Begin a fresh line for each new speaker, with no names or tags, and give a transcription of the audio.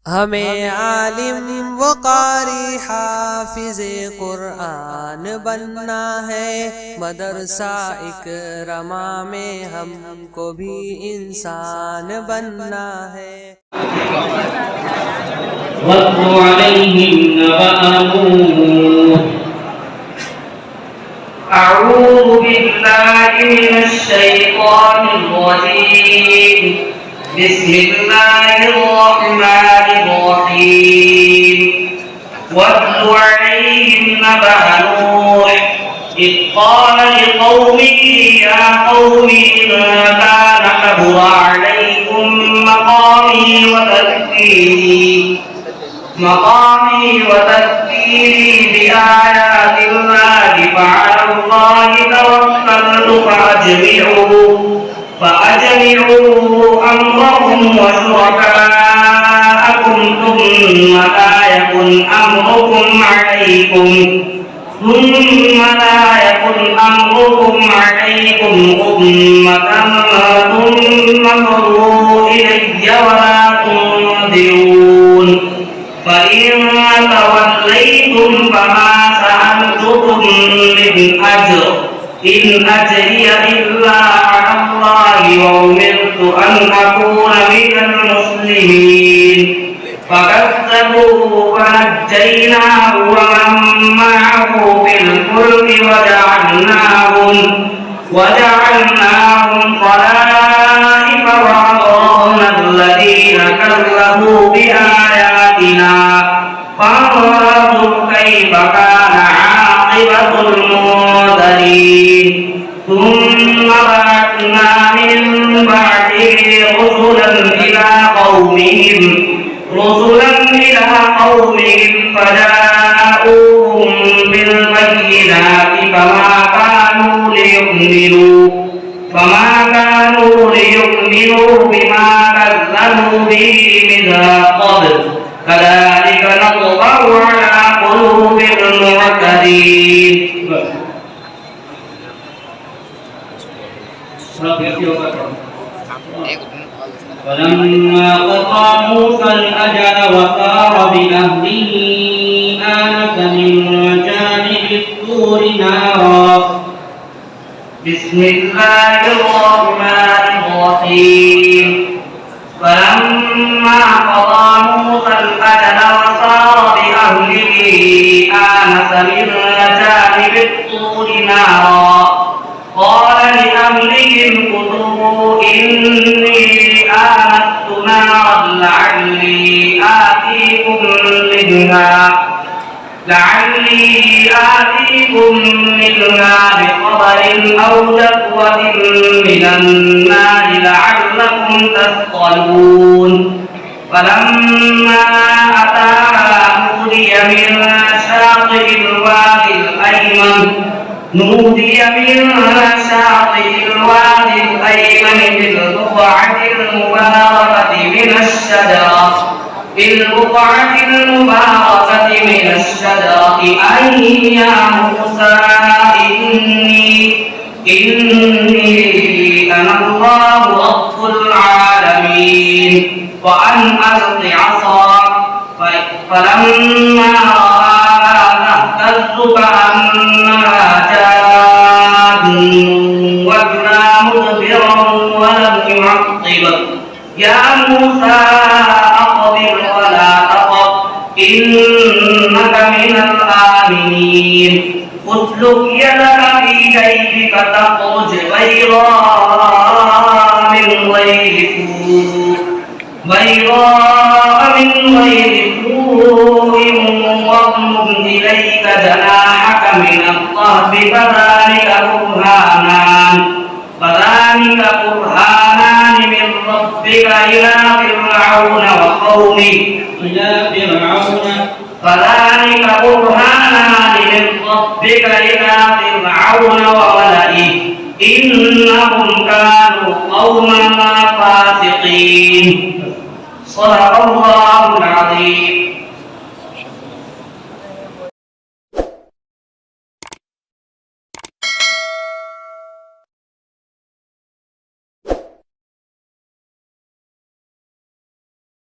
हमें आलिम व कारी हाफिज़ कुरान बनना है। मदरसा इकरमा में हमको भी इंसान बनना है।
वत्लु अलैहिम नबअ नूह। अऊज़ु बिल्लाहि मिनश शैतानिर रजीम। बिस्मिल्लाहिर रहमानिर रहीम। वत्लु अलैहिम नबअ नूह इज़ क़ाल लिक़ौमिही या क़ौमि इन कान कबुरा अलैकुम मक़ामी वतज़कीरी बिआयातिल्लाहि फ़अला अल्लाहि तवक्कलतु फ़अजमिዑ अम्रकुम व शुरकाअकुम थुम्म ला यकुन अम्रुकुम अलैकुम غمة ثم انظروا إلي ولا تنظرون فإن توليتم فما سألتكم من أجر إن أجري إلا على الله وأمرت أن أكون من المسلمين فكذبوه فنجيناه ومن معه في الفلك وجعلناهم خلائف وأغرقنا الذين كذبوا بآياتنا فانظر كيف كان عاقبة المنذرين ثم بعثنا من بعده رسلا إلى قومهم فجاءوهم بالبينات فما كانوا ليؤمنوا بما كذبوا به من قبل كذلك نطبع على قلوب المعتدين. فلما قضى موسى الأجل وسار بأهله آنس من جانب الطور نارا. بسم الله الرحمن الرحيم. فلما قضى موسى الأجل وسار بأهله آنس من جانب الطور نارا قال لأهلهم كثوا إني آنست نارا لعلي آتيكم منها بخبر أو جذوة من النار لعلكم تثقلون. فلما أتاها نودي من شاطئ الوادي الأيمن بالبقعة المباركة من الشجرة أن يا موسى إني أنا الله رب العالمين وأن ألق عصاك فلما رآها تهتز كأنها جان ولا مدبرا ولم يعقب يا موسى أقبل ولا تخف إنك من الآمنين. اسلك يدك في جيبك تخرج بيضاء من غير سوء واضمم إليك جناحك من الضعف فذلك برهانان من ربك إلى فرعون وملئه إنهم كانوا قوما فاسقين. صدق الله العظيم.